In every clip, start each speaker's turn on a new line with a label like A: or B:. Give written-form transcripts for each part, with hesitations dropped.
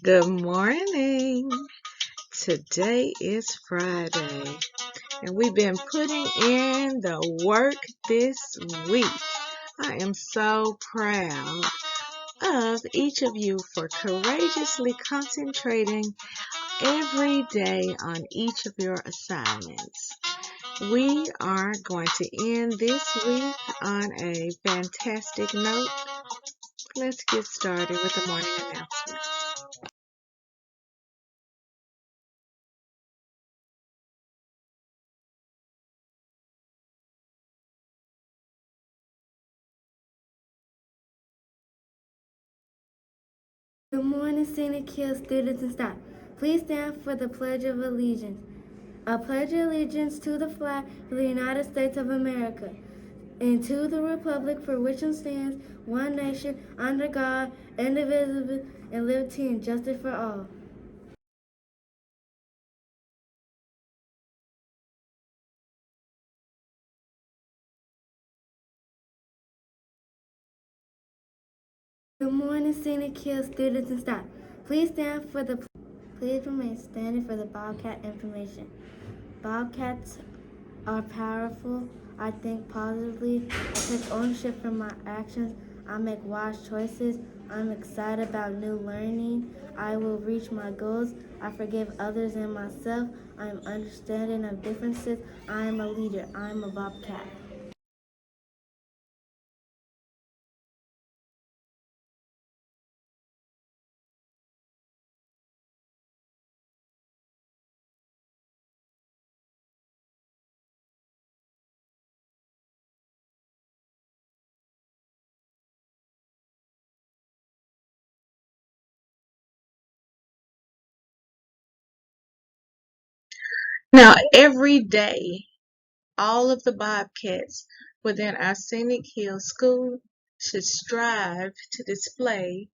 A: Good morning. Today is Friday, and we've been putting in the work this week. I am so proud of each of you for courageously concentrating every day on each of your assignments. We are going to end this week on a fantastic note. Let's get started with the morning announcements.
B: Good morning, Scenic Hills students and staff. Please stand for the Pledge of Allegiance. I pledge allegiance to the flag of the United States of America and to the republic for which it stands, one nation, under God, indivisible, and liberty and justice for all. Good morning, Scenic Hills students and staff. Please stand for the Please remain standing for the Bobcat information. Bobcats are powerful. I think positively. I take ownership for my actions. I make wise choices. I'm excited about new learning. I will reach my goals. I forgive others and myself. I am understanding of differences. I am a leader. I am a Bobcat.
A: Now, every day, all of the Bobcats within our Scenic Hills School should strive to display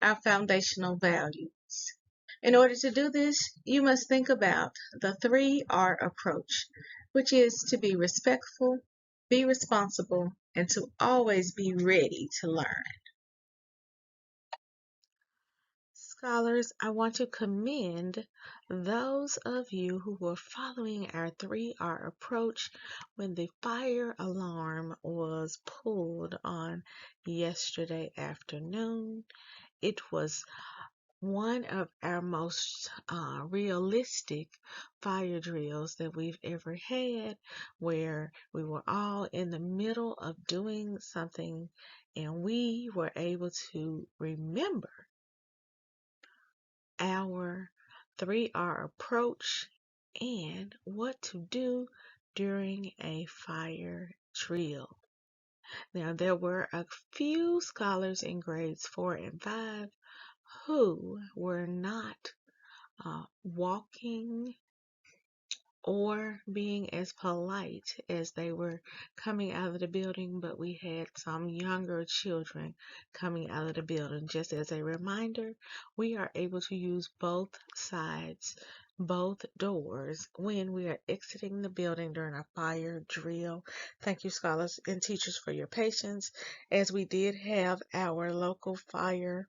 A: our foundational values. In order to do this, you must think about the 3R approach, which is to be respectful, be responsible, and to always be ready to learn. Scholars, I want to commend those of you who were following our 3R approach when the fire alarm was pulled on yesterday afternoon. It was one of our most realistic fire drills that we've ever had, where we were all in the middle of doing something and we were able to remember our 3R approach and what to do during a fire drill. Now, there were a few scholars in grades 4 and 5 who were not walking or being as polite as they were coming out of the building, but we had some younger children coming out of the building. Just as a reminder, we are able to use both sides, both doors, when we are exiting the building during a fire drill. Thank you, scholars and teachers, for your patience, as we did have our local fire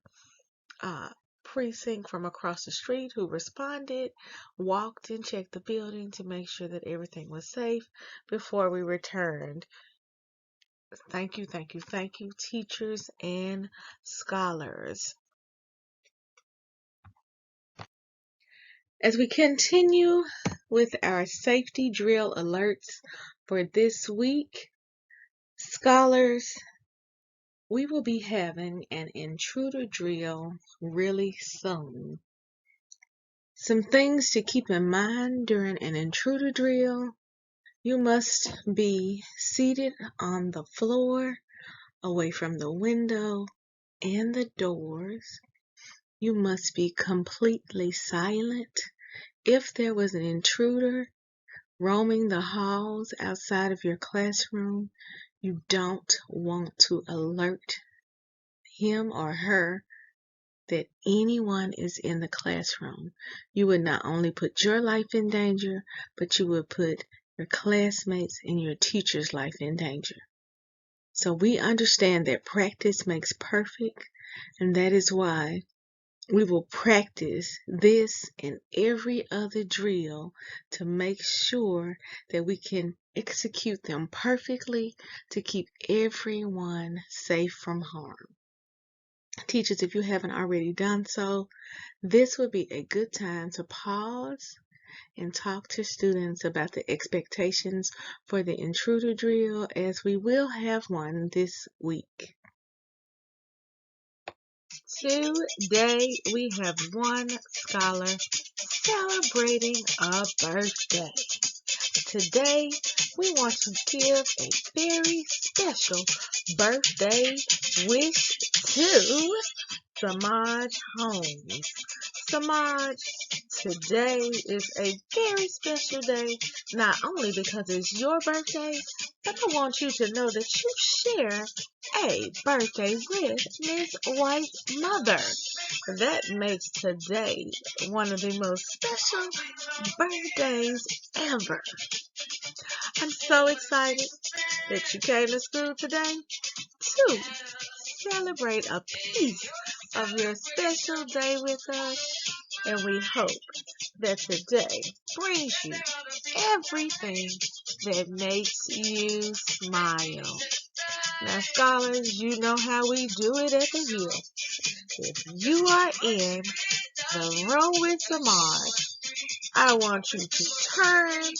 A: precinct from across the street who responded, walked and checked the building to make sure that everything was safe before we returned. Thank you, thank you, thank you, teachers and scholars. As we continue with our safety drill alerts for this week, scholars, we will be having an intruder drill really soon. Some things to keep in mind during an intruder drill: you must be seated on the floor, away from the window and the doors. You must be completely silent. If there was an intruder roaming the halls outside of your classroom, you don't want to alert him or her that anyone is in the classroom. You would not only put your life in danger, but you would put your classmates and your teacher's life in danger. So we understand that practice makes perfect, and that is why We will practice this and every other drill to make sure that we can execute them perfectly to keep everyone safe from harm. Teachers, if you haven't already done so, this would be a good time to pause and talk to students about the expectations for the intruder drill, as we will have one this week. Today we have one scholar celebrating a birthday. Today we want to give a very special birthday wish to Samaj Holmes. Samaj, today is a very special day, not only because it's your birthday, but I want you to know that you share a birthday with Miss White's mother. That makes today one of the most special birthdays ever. I'm so excited that you came to school today to celebrate a piece of your special day with us, and we hope that today brings you everything that makes you smile. Now, scholars, you know how we do it at the Hill. If you are in the room with Samaj, I want you to turn,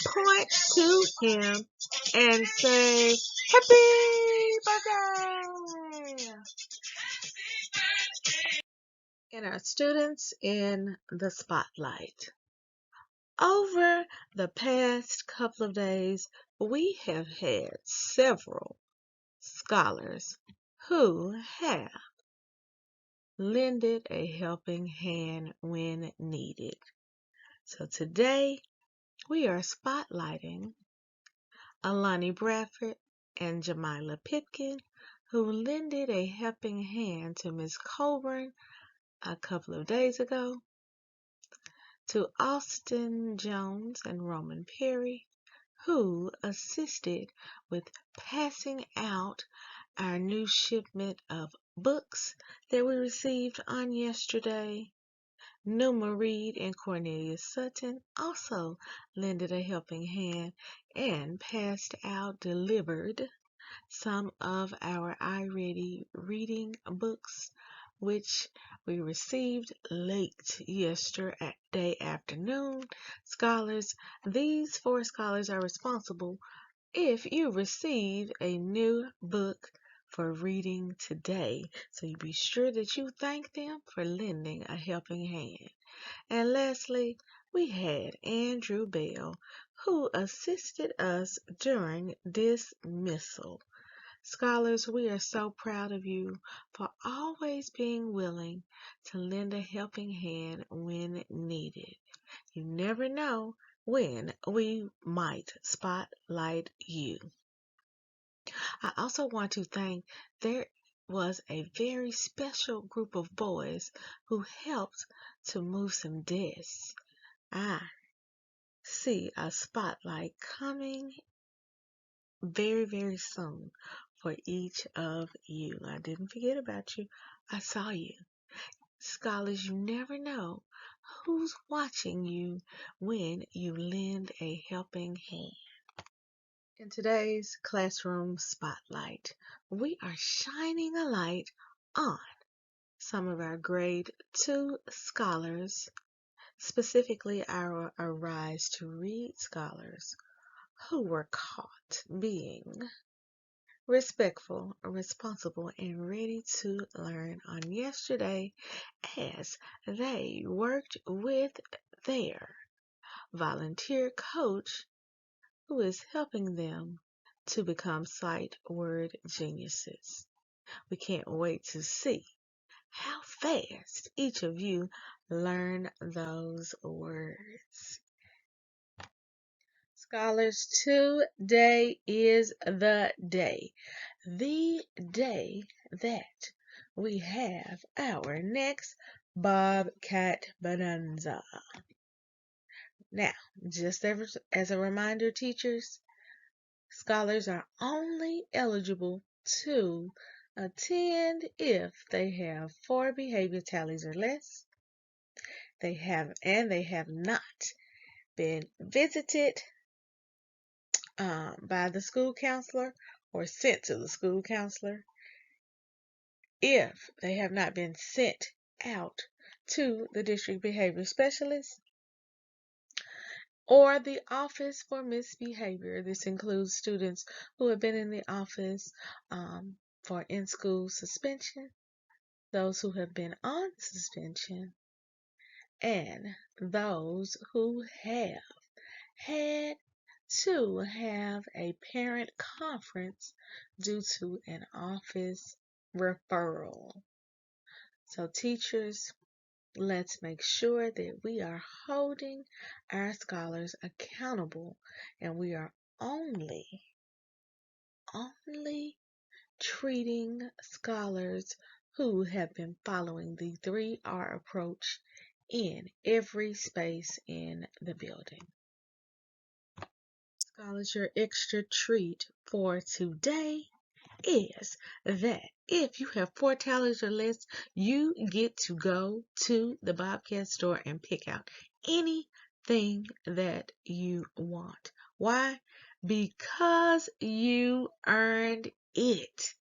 A: point to him, and say, "Happy birthday!" And our students in the spotlight. Over the past couple of days, we have had several scholars who have lended a helping hand when needed. So today we are spotlighting Alani Bradford and Jamila Pipkin, who lended a helping hand to Miss Colburn a couple of days ago, to Austin Jones and Roman Perry, who assisted with passing out our new shipment of books that we received on yesterday. Numa Reed and Cornelius Sutton also lended a helping hand and delivered some of our iReady reading books, which we received late yesterday afternoon. Scholars, these 4 scholars are responsible if you receive a new book for reading today. So you be sure that you thank them for lending a helping hand. And lastly, we had Andrew Bell, who assisted us during dismissal. Scholars, we are so proud of you for always being willing to lend a helping hand when needed. You never know when we might spotlight you. I also want to thank, there was a very special group of boys who helped to move some desks. I see a spotlight coming very, very soon for each of you. I didn't forget about you. I saw you. Scholars, you never know who's watching you when you lend a helping hand. In today's classroom spotlight, we are shining a light on some of our grade 2 scholars, specifically our Arise to Read scholars, who were caught being respectful, responsible, and ready to learn on yesterday as they worked with their volunteer coach, who is helping them to become sight word geniuses. We can't wait to see how fast each of you learn those words. Scholars, today is the day that we have our next Bobcat Bonanza. Now, just as a reminder, teachers, scholars are only eligible to attend if they have 4 behavior tallies or less. They have not been visited by the school counselor or sent to the school counselor. If they have not been sent out to the district behavior specialist or the office for misbehavior. This includes students who have been in the office for in-school suspension, those who have been on suspension, and those who have had to have a parent conference due to an office referral. So teachers, let's make sure that we are holding our scholars accountable and we are only treating scholars who have been following the 3R approach in every space in the building. Scholars, your extra treat for today is that if you have 4 tallies or less, you get to go to the Bobcat store and pick out anything that you want. Why? Because you earned it.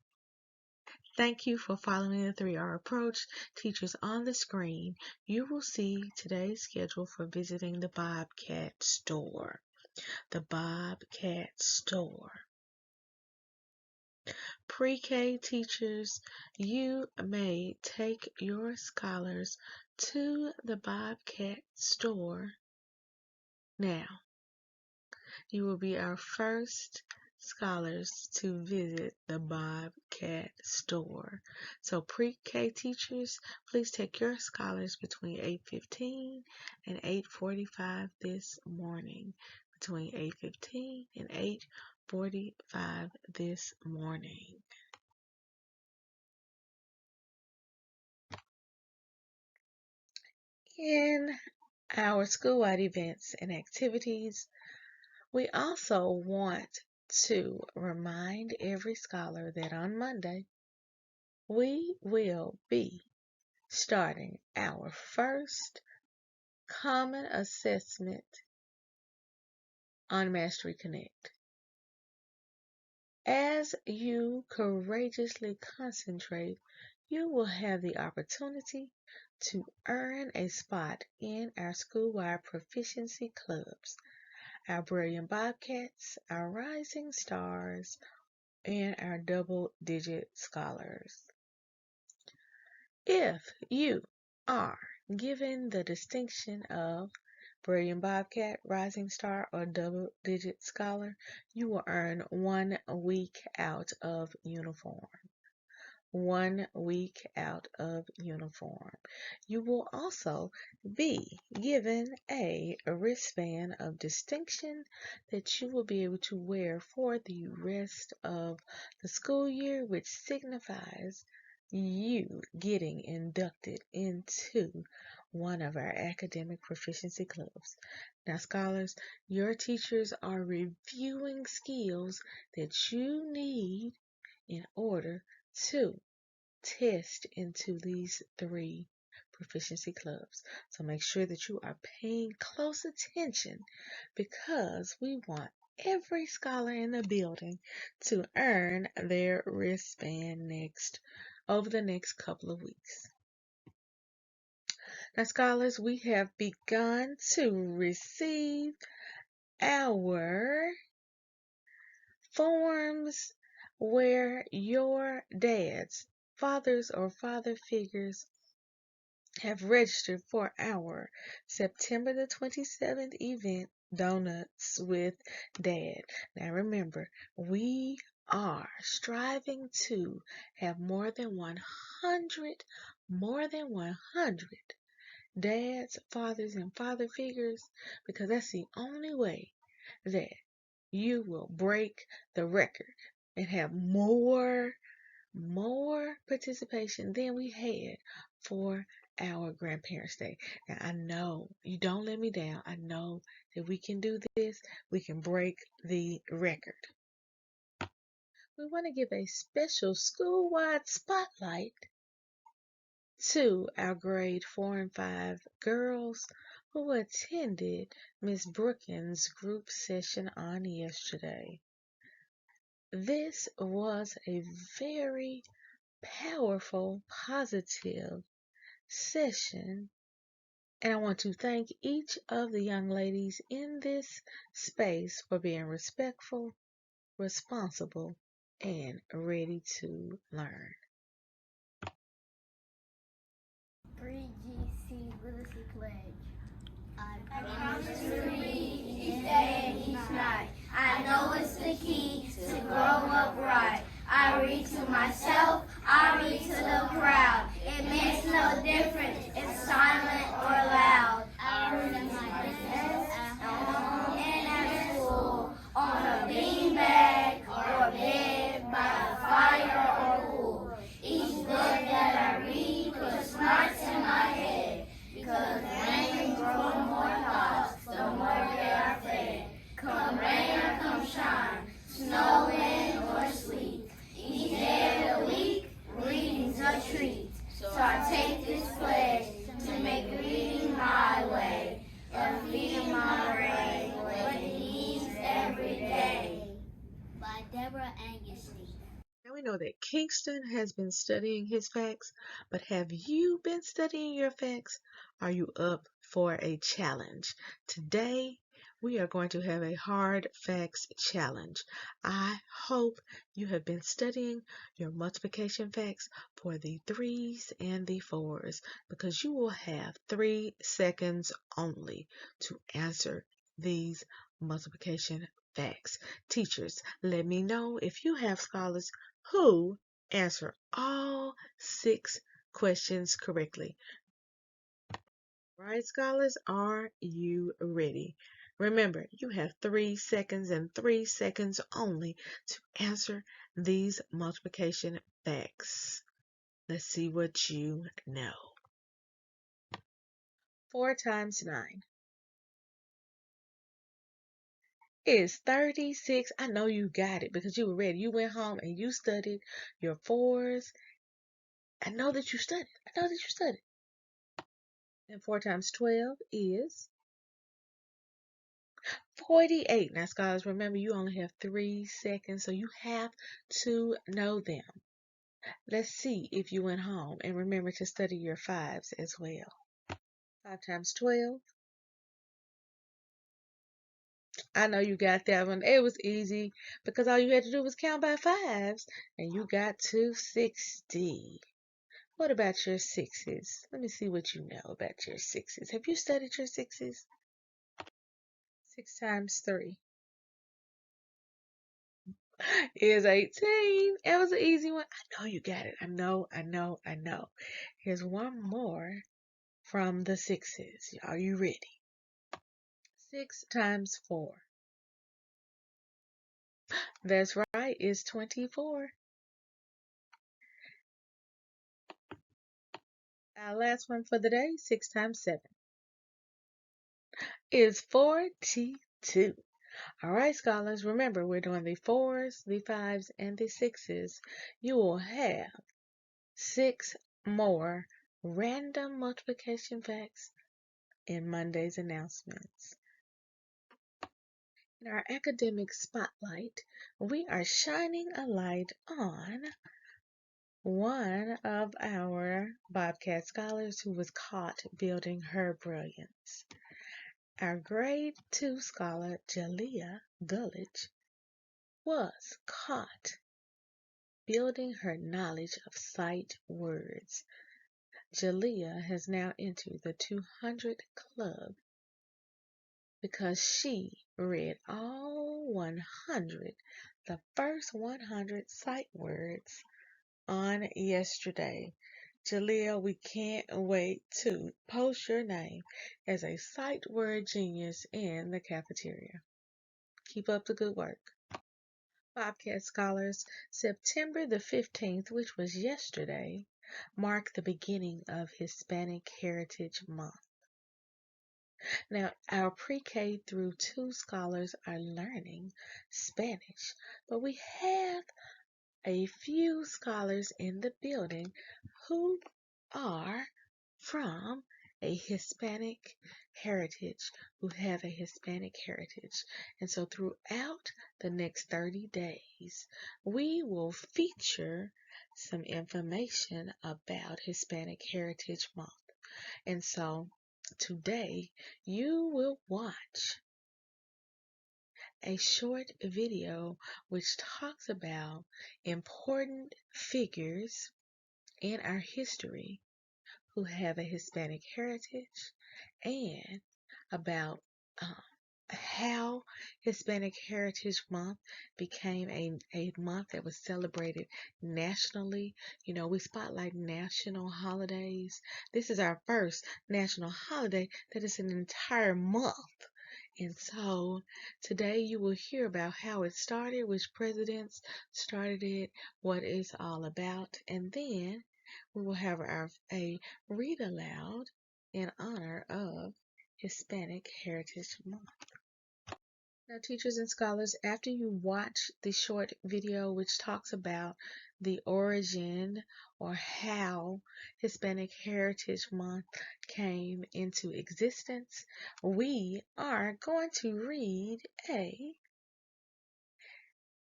A: Thank you for following the 3R approach. Teachers, on the screen, you will see today's schedule for visiting the Bobcat store. The Bobcat store. Pre-K teachers, you may take your scholars to the Bobcat store now. You will be our first scholars to visit the Bobcat store. So pre-K teachers, please take your scholars between 8:15 and 8:45 this morning. Between 8:15 and 8:45 this morning. In our school-wide events and activities, we also want to remind every scholar that on Monday, we will be starting our first common assessment on Mastery Connect. As you courageously concentrate, you will have the opportunity to earn a spot in our school-wide proficiency clubs, our Brilliant Bobcats, our Rising Stars, and our double-digit scholars. If you are given the distinction of Brilliant Bobcat, Rising Star, or double-digit scholar, you will earn 1 week out of uniform. 1 week out of uniform. You will also be given a wristband of distinction that you will be able to wear for the rest of the school year, which signifies you getting inducted into one of our academic proficiency clubs. Now, scholars, your teachers are reviewing skills that you need in order to test into these 3 proficiency clubs. So make sure that you are paying close attention because we want every scholar in the building to earn their wristband over the next couple of weeks. Now, scholars, we have begun to receive our forms where your dads, fathers or father figures have registered for our September the 27th event, Donuts with Dad. Now remember, we are striving to have more than 100 dads, fathers, and father figures because that's the only way that you will break the record and have more participation than we had for our Grandparents' Day. Now, I know you don't let me down. I know that we can do this. We can break the record. we want to give a special school-wide spotlight to our grade 4 and 5 girls who attended Miss Brookins' group session on yesterday. This was a very powerful, positive session, and I want to thank each of the young ladies in this space for being respectful, responsible, and ready to learn.
B: 3GC Literacy Pledge. I promise to read each day and each night. I know it's the key to grow up right. I read to myself, I read to the crowd. It makes no difference if silent or loud. I read at my desk, at home, and at school, on a beanbag or bed, by a fire or pool. Each book that I read puts smarts in my head, because rain grows more thoughts, the more they are fed. Come rain or come shine, snow, wind, or sleet, each day of the week, reading's a treat. So I take this pledge to make reading my way, and feeding my brain what it needs every day. By Deborah Angus.
A: Now we know that Kingston has been studying his facts, but have you been studying your facts? Are you up for a challenge? Today, we are going to have a hard facts challenge. I hope you have been studying your multiplication facts for the threes and the fours, because you will have 3 seconds only to answer these multiplication facts. Teachers, let me know if you have scholars who answer all 6 questions correctly. Right, scholars, are you ready? Remember, you have 3 seconds and 3 seconds only to answer these multiplication facts. Let's see what you know. 4 times 9 is 36. I know you got it because you were ready. You went home and you studied your fours. I know that you studied. I know that you studied. And 4 times 12 is 48. Now, scholars, remember you only have 3 seconds, so you have to know them. Let's see if you went home and remember to study your fives as well. 5 times 12. I know you got that one. It was easy because all you had to do was count by fives, and you got to 60. What about your sixes? Let me see what you know about your sixes. Have you studied your sixes? 6 times 3 is 18. It was an easy one. I know you got it. I know. Here's one more from the sixes. Are you ready? 6 times 4. That's right, is 24. Our last one for the day, 6 times 7, is 42. All right, scholars, remember we're doing the fours, the fives, and the sixes. You will have 6 more random multiplication facts in Monday's announcements. In our academic spotlight, we are shining a light on one of our Bobcat scholars who was caught building her brilliance. Our grade 2 scholar, Jalea Gullidge, was caught building her knowledge of sight words. Jalea has now entered the 200 club because she read all 100, the first 100 sight words on yesterday. Jalea, we can't wait to post your name as a sight word genius in the cafeteria. Keep up the good work. Bobcat scholars, September the 15th, which was yesterday, marked the beginning of Hispanic Heritage Month. Now, our pre-K through 2 scholars are learning Spanish, but we have a few scholars in the building who are from a Hispanic heritage, who have a Hispanic heritage. And so throughout the next 30 days, we will feature some information about Hispanic Heritage Month. And so today you will watch a short video which talks about important figures in our history who have a Hispanic heritage and about how Hispanic Heritage Month became a month that was celebrated nationally. You know, we spotlight national holidays. This is our first national holiday that is an entire month. And so today you will hear about how it started, which presidents started it, what it's all about, and then we will have a read aloud in honor of Hispanic Heritage Month. Now, teachers and scholars, after you watch the short video which talks about the origin or how Hispanic Heritage Month came into existence, we are going to read a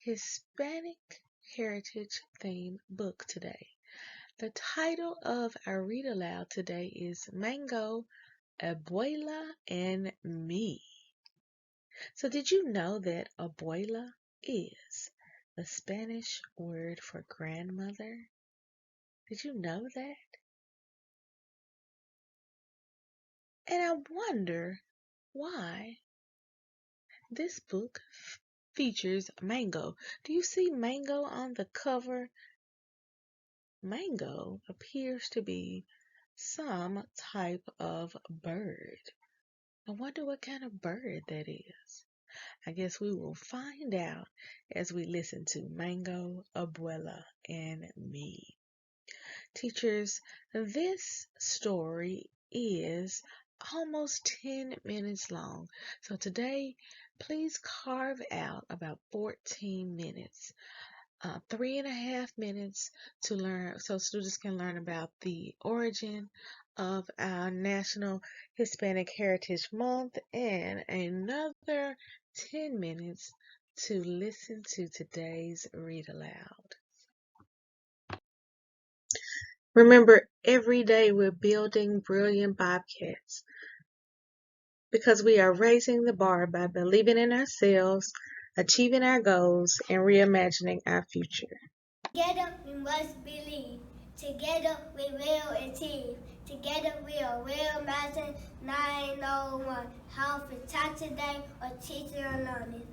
A: Hispanic Heritage themed book today. The title of our read aloud today is Mango, Abuela, and Me. So did you know that abuela is the Spanish word for grandmother? Did you know that? And I wonder why this book features mango. Do you see mango on the cover? Mango appears to be some type of bird. I wonder what kind of bird that is. I guess we will find out as we listen to Mango, Abuela, and Me. Teachers, this story is almost 10 minutes long. So today, please carve out about 14 minutes. 3.5 minutes to learn, so students can learn about the origin of our National Hispanic Heritage Month, and another 10 minutes to listen to today's read aloud. Remember, every day we're building brilliant Bobcats because we are raising the bar by believing in ourselves, achieving our goals, and reimagining our future.
B: Together we must believe. Together we will achieve. Together we will imagine 901. How for chat today or teacher or learning.